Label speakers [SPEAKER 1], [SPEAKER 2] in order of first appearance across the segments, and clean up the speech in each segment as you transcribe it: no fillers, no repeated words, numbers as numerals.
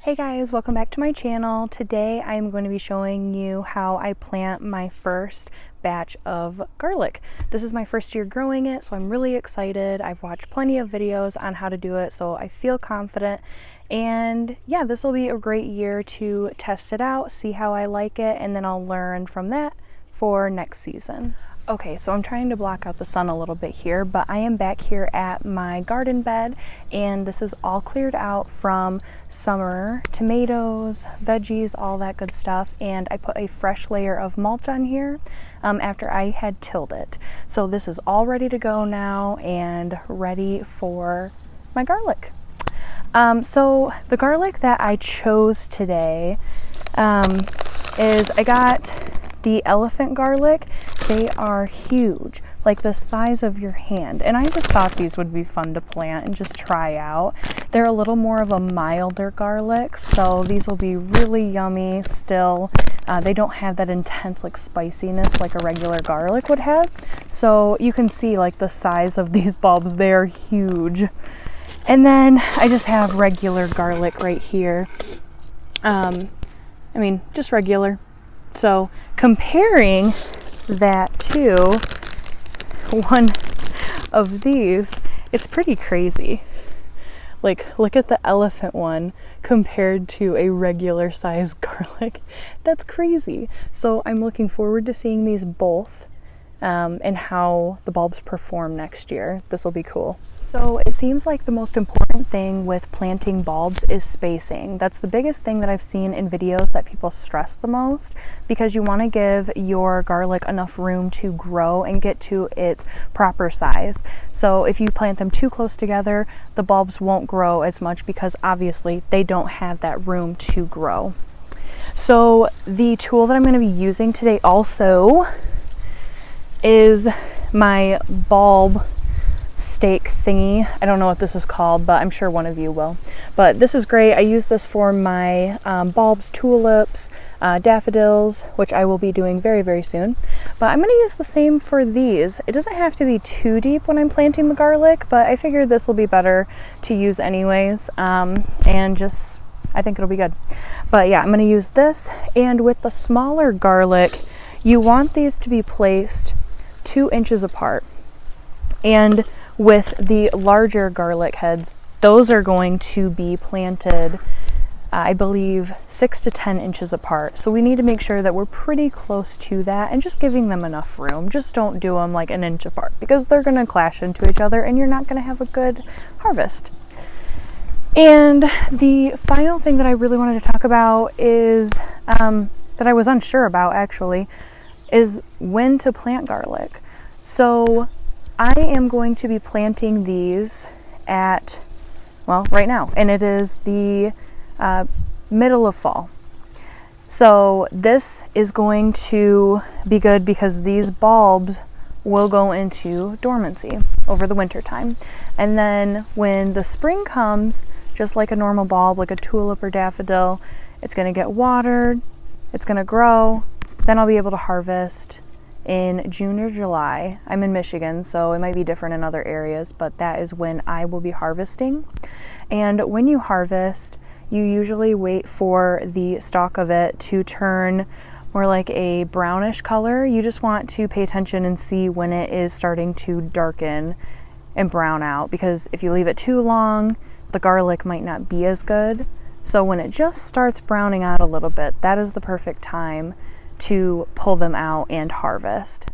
[SPEAKER 1] Hey guys, welcome back to my channel. Today I'm going to be showing you how I plant my first batch of garlic. This is my first year growing it, so I'm really excited. I've watched plenty of videos on how to do it, so I feel confident. And yeah, this will be a great year to test it out, see how I like it, and then I'll learn from that for next season. Okay, so I'm trying to block out the sun a little bit here, but I am back here at my garden bed, and this is all cleared out from summer tomatoes, veggies, all that good stuff, and I put a fresh layer of mulch on here after I had tilled it. So this is all ready to go now and ready for my garlic. So the garlic that I chose today is I got the elephant garlic. They are huge, like the size of your hand. And I just thought these would be fun to plant and just try out. They're a little more of a milder garlic, so these will be really yummy still. They don't have that intense like spiciness like a regular garlic would have. So you can see like the size of these bulbs, they're huge. And then I just have regular garlic right here. I mean, just regular. So comparing that to one of these, it's pretty crazy. Like, look at the elephant one compared to a regular sized garlic. That's crazy. So I'm looking forward to seeing these both and how the bulbs perform next year. This will be cool. So it seems like the most important thing with planting bulbs is spacing. That's the biggest thing that I've seen in videos that people stress the most, because you want to give your garlic enough room to grow and get to its proper size. So if you plant them too close together, the bulbs won't grow as much because obviously they don't have that room to grow. So the tool that I'm going to be using today also is my bulb stake thingy. I don't know what this is called, but I'm sure one of you will. But this is great. I use this for my bulbs, tulips, daffodils, which I will be doing very, very soon. But I'm going to use the same for these. It doesn't have to be too deep when I'm planting the garlic, but I figured this will be better to use anyways. And just, I think it'll be good. But yeah, I'm going to use this. And with the smaller garlic, you want these to be placed 2 inches apart. And with the larger garlic heads, those are going to be planted, I believe, 6 to 10 inches apart. So we need to make sure that we're pretty close to that and just giving them enough room. Just don't do them like 1 inch apart, because they're going to clash into each other and you're not going to have a good harvest. And the final thing that I really wanted to talk about is, that I was unsure about actually, is when to plant garlic. So I am going to be planting these at, well, right now, and it is the middle of fall. So this is going to be good because these bulbs will go into dormancy over the winter time. And then when the spring comes, just like a normal bulb, like a tulip or daffodil, it's going to get watered, it's going to grow, then I'll be able to harvest in June or July. I'm in Michigan, so it might be different in other areas, but that is when I will be harvesting. And when you harvest, you usually wait for the stalk of it to turn more like a brownish color. You just want to pay attention and see when it is starting to darken and brown out, because if you leave it too long, the garlic might not be as good. So when it just starts browning out a little bit, that is the perfect time to pull them out and harvest.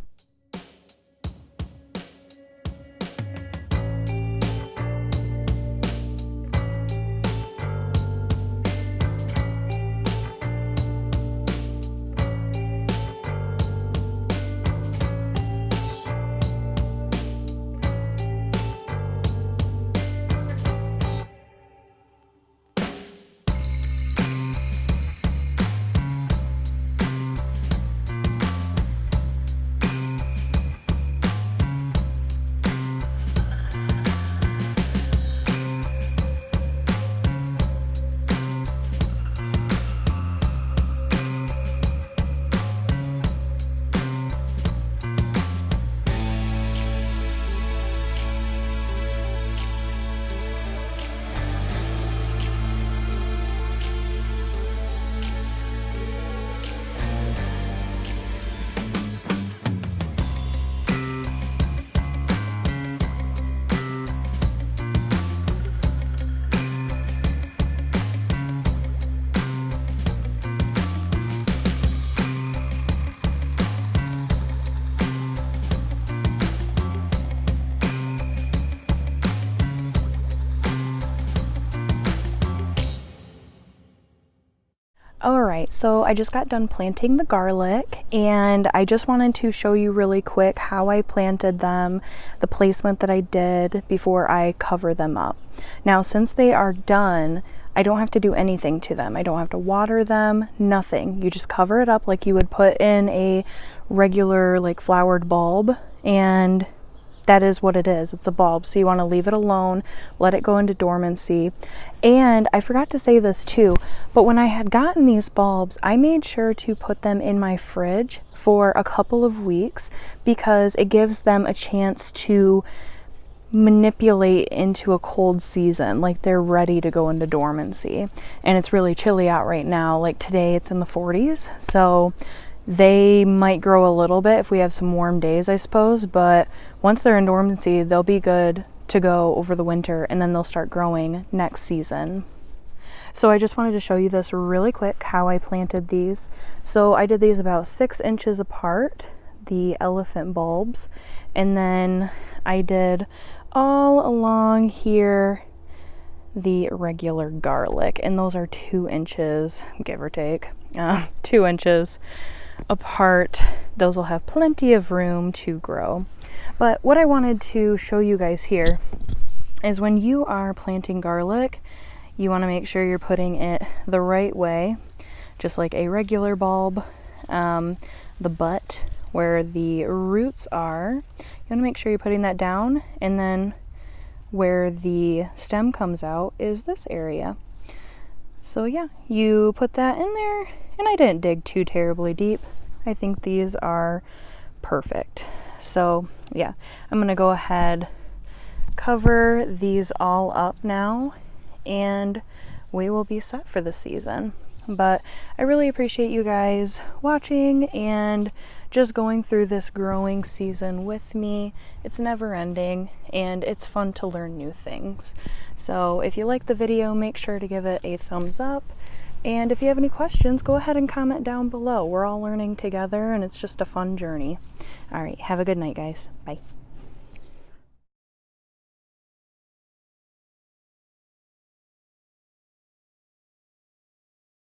[SPEAKER 1] Alright, so I just got done planting the garlic, and I just wanted to show you really quick how I planted them, the placement that I did before I cover them up. Now, since they are done, I don't have to do anything to them. I don't have to water them, nothing. You just cover it up like you would put in a regular like flowered bulb, and that is what it is. It's a bulb, so you want to leave it alone, let it go into dormancy. And I forgot to say this too, but when I had gotten these bulbs, I made sure to put them in my fridge for a couple of weeks because it gives them a chance to manipulate into a cold season, like they're ready to go into dormancy. And it's really chilly out right now. Like today it's in the 40s, so they might grow a little bit if we have some warm days, I suppose, but once they're in dormancy, they'll be good to go over the winter, and then they'll start growing next season. So I just wanted to show you this really quick, how I planted these. So I did these about 6 inches apart, the elephant bulbs, and then I did all along here the regular garlic, and those are 2 inches, give or take, 2 inches apart. Those will have plenty of room to grow. But what I wanted to show you guys here is when you are planting garlic, you want to make sure you're putting it the right way, just like a regular bulb. The butt where the roots are, you want to make sure you're putting that down, and then where the stem comes out is this area. So yeah, you put that in there, and I didn't dig too terribly deep. I think these are perfect. So yeah, I'm gonna go ahead, cover these all up now, and we will be set for the season. But I really appreciate you guys watching and just going through this growing season with me. It's never ending, and it's fun to learn new things. So if you like the video, make sure to give it a thumbs up. And if you have any questions, go ahead and comment down below. We're all learning together, and it's just a fun journey. All right, have a good night, guys. Bye.